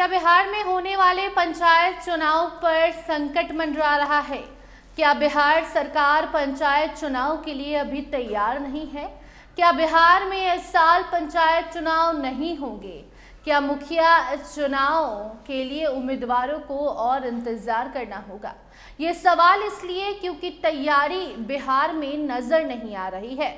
क्या बिहार में होने वाले पंचायत चुनाव पर संकट मंडरा रहा है? क्या बिहार सरकार पंचायत चुनाव के लिए अभी तैयार नहीं है? क्या बिहार में इस साल पंचायत चुनाव नहीं होंगे? क्या मुखिया चुनाव के लिए उम्मीदवारों को और इंतजार करना होगा? ये सवाल इसलिए क्योंकि तैयारी बिहार में नजर नहीं आ रही है।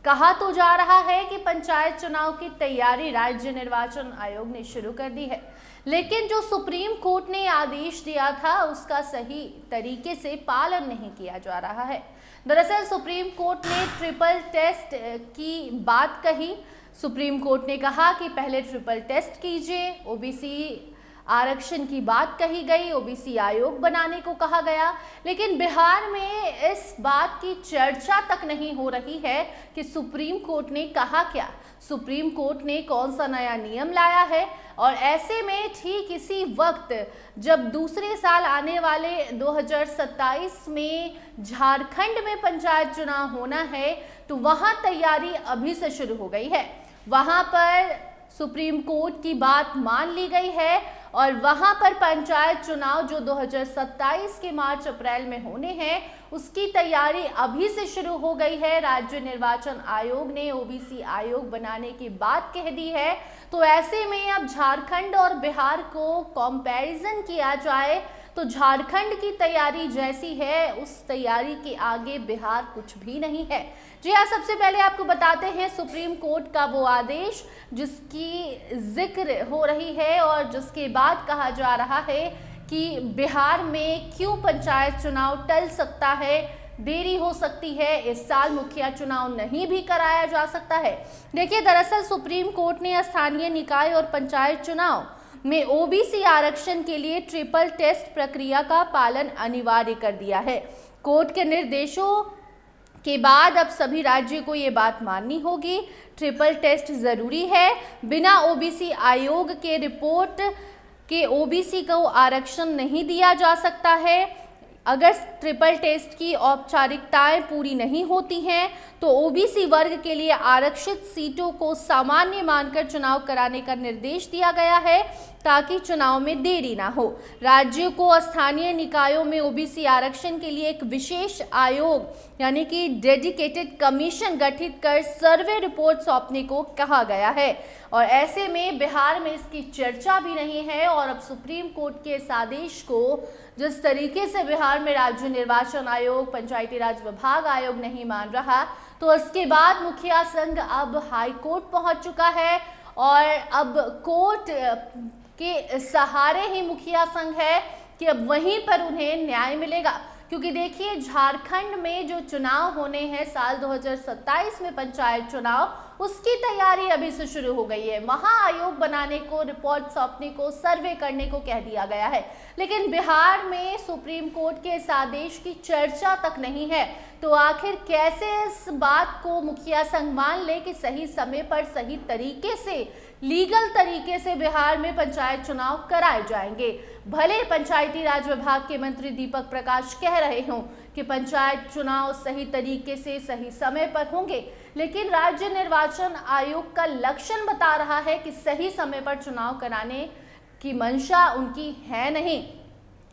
कहा तो जा रहा है कि पंचायत चुनाव की तैयारी राज्य निर्वाचन आयोग ने शुरू कर दी है, लेकिन जो सुप्रीम कोर्ट ने आदेश दिया था उसका सही तरीके से पालन नहीं किया जा रहा है। दरअसल सुप्रीम कोर्ट ने ट्रिपल टेस्ट की बात कही। सुप्रीम कोर्ट ने कहा कि पहले ट्रिपल टेस्ट कीजिए, ओबीसी आरक्षण की बात कही गई, ओबीसी आयोग बनाने को कहा गया, लेकिन बिहार में इस बात की चर्चा तक नहीं हो रही है कि सुप्रीम कोर्ट ने कहा क्या, सुप्रीम कोर्ट ने कौन सा नया नियम लाया है। और ऐसे में ठीक इसी वक्त जब दूसरे साल आने वाले 2027 में झारखंड में पंचायत चुनाव होना है, तो वहां तैयारी अभी से शुरू हो गई है। वहां पर सुप्रीम कोर्ट की बात मान ली गई है और वहां पर पंचायत चुनाव जो 2027 के मार्च अप्रैल में होने हैं उसकी तैयारी अभी से शुरू हो गई है। राज्य निर्वाचन आयोग ने ओबीसी आयोग बनाने की बात कह दी है। तो ऐसे में अब झारखंड और बिहार को कंपैरिजन किया जाए तो झारखंड की तैयारी जैसी है उस तैयारी के आगे बिहार कुछ भी नहीं है। जी हाँ, सबसे पहले आपको बताते हैं सुप्रीम कोर्ट का वो आदेश जिसकी जिक्र हो रही है और जिसके बाद कहा जा रहा है कि बिहार में क्यों पंचायत चुनाव टल सकता है, देरी हो सकती है, इस साल मुखिया चुनाव नहीं भी कराया जा सकता है। देखिए, दरअसल सुप्रीम कोर्ट ने स्थानीय निकाय और पंचायत चुनाव में ओबीसी आरक्षण के लिए ट्रिपल टेस्ट प्रक्रिया का पालन अनिवार्य कर दिया है। कोर्ट के निर्देशों के बाद अब सभी राज्यों को ये बात माननी होगी, ट्रिपल टेस्ट जरूरी है। बिना ओबीसी आयोग के रिपोर्ट के ओबीसी को आरक्षण नहीं दिया जा सकता है। अगर ट्रिपल टेस्ट की औपचारिकताएं पूरी नहीं होती हैं तो ओबीसी वर्ग के लिए आरक्षित सीटों को सामान्य मानकर चुनाव कराने का निर्देश दिया गया है ताकि चुनाव में देरी ना हो। राज्यों को स्थानीय निकायों में ओबीसी आरक्षण के लिए एक विशेष आयोग यानी कि डेडिकेटेड कमीशन गठित कर सर्वे रिपोर्ट सौंपने को कहा गया है। और ऐसे में बिहार में इसकी चर्चा भी नहीं है और अब सुप्रीम कोर्ट के इस आदेश को जिस तरीके से बिहार में राज्य निर्वाचन आयोग, पंचायती राज विभाग आयोग नहीं मान रहा, तो इसके बाद मुखिया संघ अब हाई कोर्ट पहुंच चुका है और अब कोर्ट के सहारे ही मुखिया संघ है कि अब वहीं पर उन्हें न्याय मिलेगा। क्योंकि देखिए, झारखंड में जो चुनाव होने हैं साल 2027 में पंचायत चुनाव, उसकी तैयारी अभी से शुरू हो गई है। महाआयोग बनाने को, रिपोर्ट सौंपने को, सर्वे करने को कह दिया गया है, लेकिन बिहार में सुप्रीम कोर्ट के इस आदेश की चर्चा तक नहीं है। तो आखिर कैसे इस बात को मुखिया संघ मान ले कि सही समय पर सही तरीके से, लीगल तरीके से बिहार में पंचायत चुनाव कराए जाएंगे। भले पंचायती राज विभाग के मंत्री दीपक प्रकाश कह रहे हों कि पंचायत चुनाव सही तरीके से सही समय पर होंगे, लेकिन राज्य निर्वाचन आयोग का लक्षण बता रहा है कि सही समय पर चुनाव कराने की मंशा उनकी है नहीं।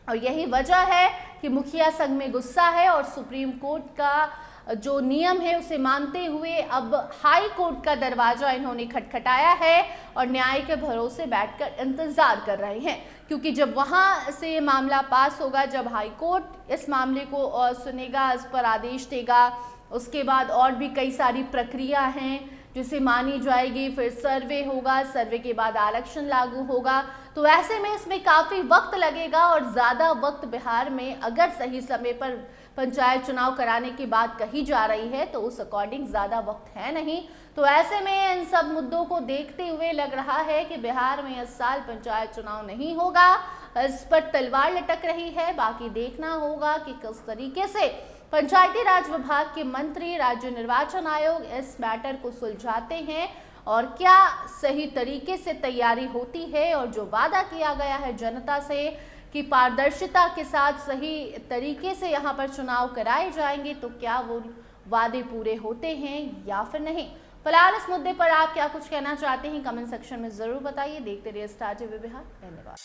और यही वजह है कि मुखिया संघ में गुस्सा है और सुप्रीम कोर्ट का जो नियम है उसे मानते हुए अब हाई कोर्ट का दरवाजा इन्होंने खटखटाया है और न्याय के भरोसे बैठकर इंतजार कर रहे हैं। क्योंकि जब वहां से मामला पास होगा, जब हाई कोर्ट इस मामले को सुनेगा, इस पर आदेश देगा, उसके बाद और भी कई सारी प्रक्रिया हैं जिसे मानी जाएगी, फिर सर्वे होगा, सर्वे के बाद आरक्षण लागू होगा। तो ऐसे में इसमें काफ़ी वक्त लगेगा और ज़्यादा वक्त बिहार में अगर सही समय पर पंचायत चुनाव कराने की बात कही जा रही है तो उस अकॉर्डिंग ज़्यादा वक्त है नहीं। तो ऐसे में इन सब मुद्दों को देखते हुए लग रहा है कि बिहार में इस साल पंचायत चुनाव नहीं होगा। इस पर तलवार लटक रही है। बाकी देखना होगा कि किस तरीके से पंचायती राज विभाग के मंत्री, राज्य निर्वाचन आयोग इस मैटर को सुलझाते हैं और क्या सही तरीके से तैयारी होती है और जो वादा किया गया है जनता से कि पारदर्शिता के साथ सही तरीके से यहाँ पर चुनाव कराए जाएंगे, तो क्या वो वादे पूरे होते हैं या फिर नहीं। फिलहाल इस मुद्दे पर आप क्या कुछ कहना चाहते हैं कमेंट सेक्शन में जरूर बताइए। देखते रहिए स्टार टीवी बिहार। धन्यवाद।